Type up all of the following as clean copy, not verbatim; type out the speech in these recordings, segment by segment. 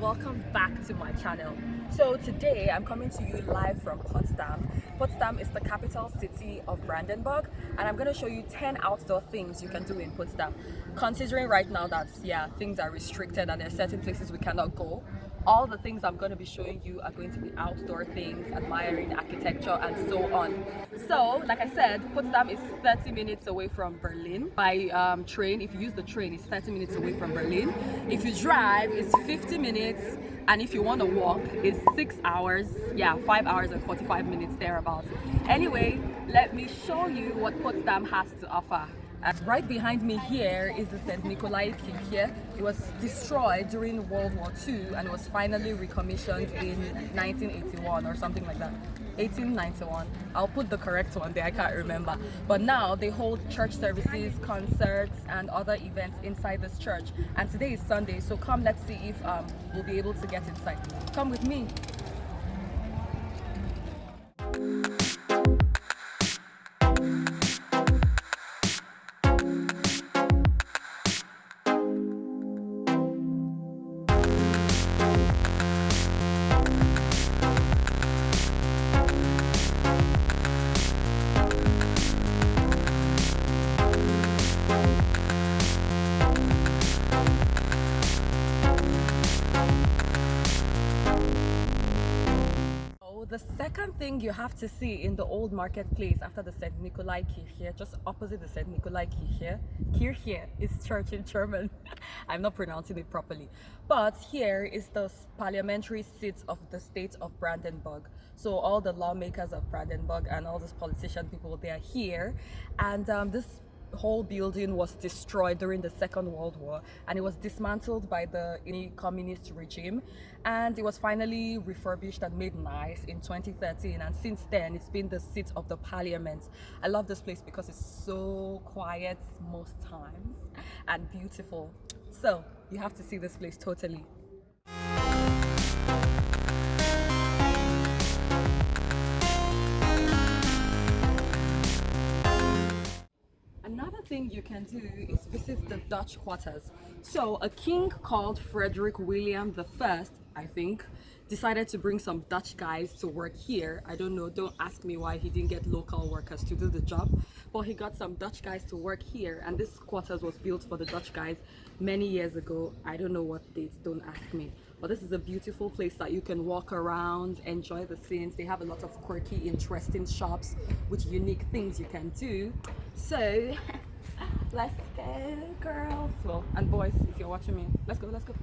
welcome back to my channel. So today I'm coming to you live from Potsdam. Potsdam is the capital city of Brandenburg, and I'm going to show you 10 outdoor things you can do in Potsdam. Considering right now that things are restricted and there are certain places we cannot go, all the things I'm going to be showing you are going to be outdoor things, admiring architecture and so on. So like I said, Potsdam is 30 minutes away from Berlin by train. If you use the train, it's 30 minutes away from Berlin. If you drive, it's 50 minutes, and if you want to walk, it's 6 hours. 5 hours and 45 minutes thereabouts. Anyway, let me show you what Potsdam has to offer. Right behind me here is the St. Nikolai Kirche. It was destroyed during World War II and it was finally recommissioned in 1981 or something like that. 1891. I'll put the correct one there, I can't remember. But now they hold church services, concerts and other events inside this church. And today is Sunday, so come, let's see if we'll be able to get inside. Come with me. The second thing you have to see in the old marketplace after the St. Nikolai Kirche, just opposite the St. Nikolai Kirche, Kirche is church in German. I'm not pronouncing it properly. But here is the parliamentary seat of the state of Brandenburg. So all the lawmakers of Brandenburg and all these politician people, they are here. And this whole building was destroyed during the Second World War and it was dismantled by the communist regime, and it was finally refurbished and made nice in 2013, and since then it's been the seat of the parliament. I love this place because it's so quiet most times and beautiful. So you have to see this place totally. Another thing you can do is visit the Dutch quarters. So a king called Frederick William I think, decided to bring some Dutch guys to work here. I don't know, don't ask me why he didn't get local workers to do the job, but he got some Dutch guys to work here, and this quarters was built for the Dutch guys many years ago. I don't know what dates, don't ask me. But this is a beautiful place that you can walk around, enjoy the scenes. They have a lot of quirky, interesting shops with unique things you can do. So let's go, girls. Well, and boys, if you're watching me, let's go, let's go.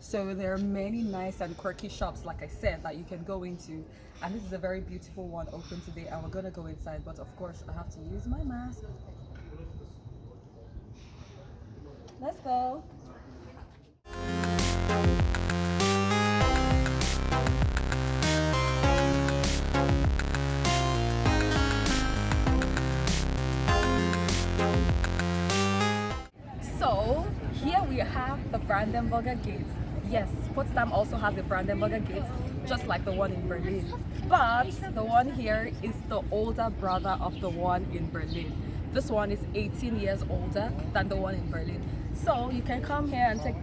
So there are many nice and quirky shops, like I said, that you can go into, and this is a very beautiful one open today, and we're gonna go inside, but of course I have to use my mask. Let's go. So here we have the Brandenburger Gate. Yes, Potsdam also has a Brandenburger Gate, just like the one in Berlin. But the one here is the older brother of the one in Berlin. This one is 18 years older than the one in Berlin. So you can come here and take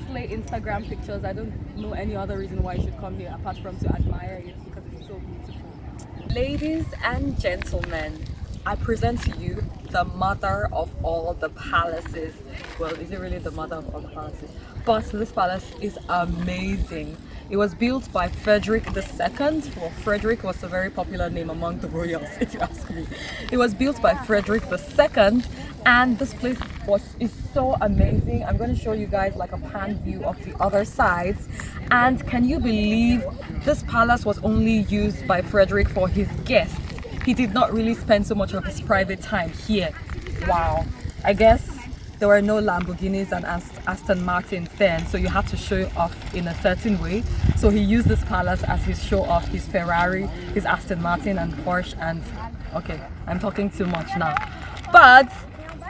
slay Instagram pictures. I don't know any other reason why you should come here apart from to admire it because it's so beautiful. Ladies and gentlemen, I present to you the mother of all the palaces. Well, is it really the mother of all the palaces? But this palace is amazing. It was built by Frederick II. Well, Frederick was a very popular name among the royals, if you ask me. It was built by Frederick II, and this place is so amazing. I'm going to show you guys like a pan view of the other sides. And can you believe this palace was only used by Frederick for his guests? He did not really spend so much of his private time here. Wow. I guess there were no Lamborghinis and Aston Martins then, so you had to show it off in a certain way. So he used this palace as his show off, his Ferrari, his Aston Martin and Porsche, and okay, I'm talking too much now. But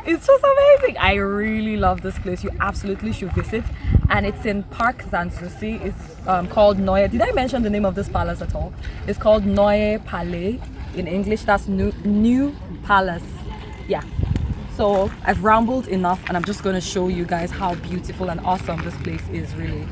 It's just amazing. I really love this place. You absolutely should visit. And it's in Park Sansoucci. It's called Neue. Did I mention the name of this palace at all? It's called Neue Palais in English. That's new palace. Yeah. So I've rambled enough, and I'm just going to show you guys how beautiful and awesome this place is, really.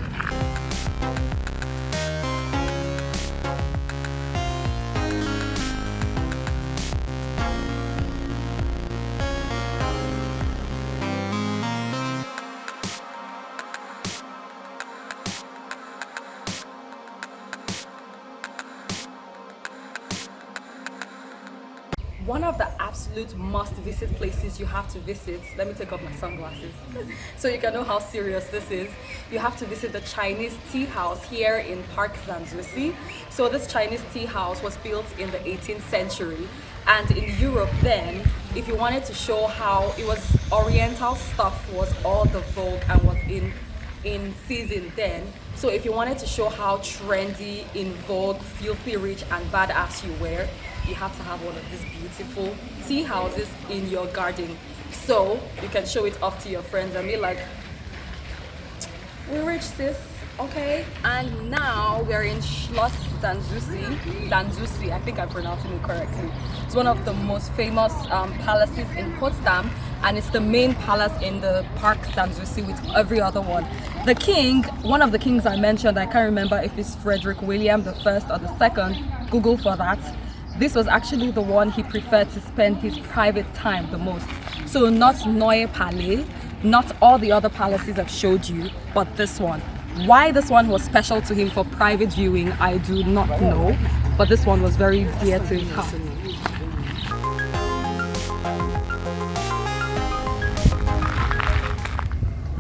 One of the absolute must-visit places you have to visit, let me take off my sunglasses so you can know how serious this is. You have to visit the Chinese tea house here in Park Sansoucci. So this Chinese tea house was built in the 18th century, and in Europe then, if you wanted to show how it was Oriental stuff was all the vogue and was in season then. So if you wanted to show how trendy, in vogue, filthy rich and badass you were, you have to have one of these beautiful tea houses in your garden, so you can show it off to your friends and be like, we're rich, sis. Okay. And now we're in Schloss Sansoucci. I think I'm pronouncing it correctly. It's one of the most famous palaces in Potsdam, and it's the main palace in the Park Sansoucci with every other one. The king, one of the kings I mentioned, I can't remember if it's Frederick William the First or the Second. Google for that. This was actually the one he preferred to spend his private time the most. So not Neue Palais, not all the other palaces I've showed you, but this one. Why this one was special to him for private viewing, I do not know, but this one was very dear to his heart.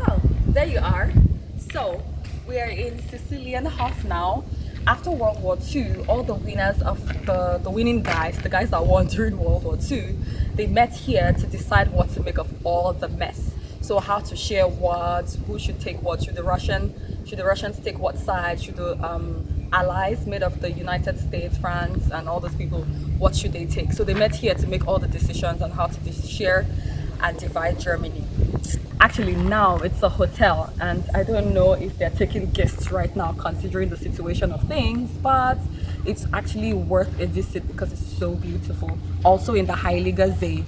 Oh, there you are. So we are in Cecilien Hof now. After World War II, all the winners of the winning guys, the guys that won during World War II, they met here to decide what to make of all the mess. So how to share what, who should take what, should the Russians take what side, should the allies made of the United States, France and all those people, what should they take? So they met here to make all the decisions on how to share and divide Germany. Actually now it's a hotel, and I don't know if they're taking guests right now considering the situation of things, but it's actually worth a visit because it's so beautiful. Also in the Heilige.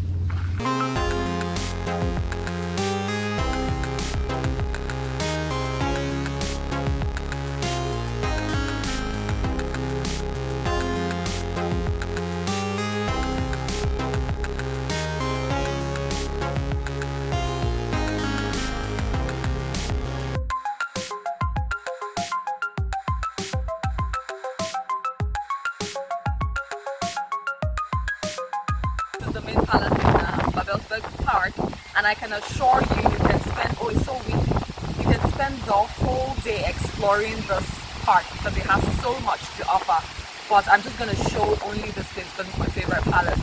The main palace in Park, and I can assure you, you can spend, oh it's so windy, you can spend the whole day exploring this park because it has so much to offer. But I'm just going to show only this place because it's my favorite palace.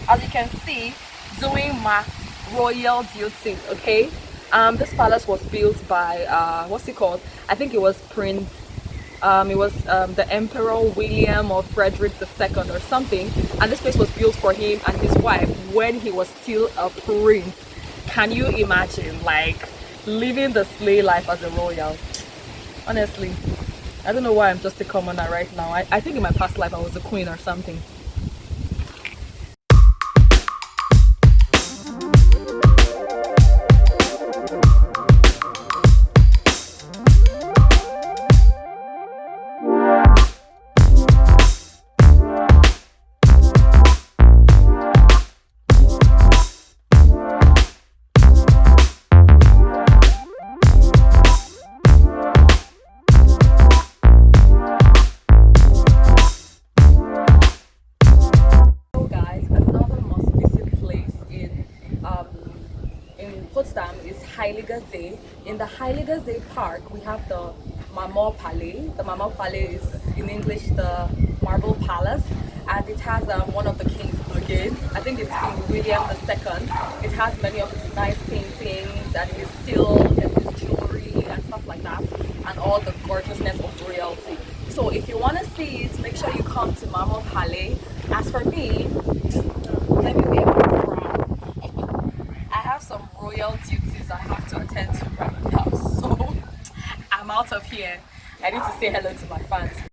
As you can see, doing my royal duties, okay? This palace was built by, what's it called? I think it was the Emperor William or Frederick II or something, and this place was built for him and his wife when he was still a prince. Can you imagine, like, living the slave life as a royal? Honestly, I don't know why I'm just a commoner right now. I think in my past life I was a queen or something. Potsdam is Heilige. In the Heilige Park, we have the Palais. The Palais is in English the Marble Palace, and it has one of the kings again. I think it's King William II. It has many of his nice paintings and his silk and his jewelry and stuff like that, and all the gorgeousness of royalty. So if you want to see it, make sure you come to Palais. As for me, let me wear my crown. I have official duties I have to attend to right now. So I'm out of here. I need to say hello to my fans.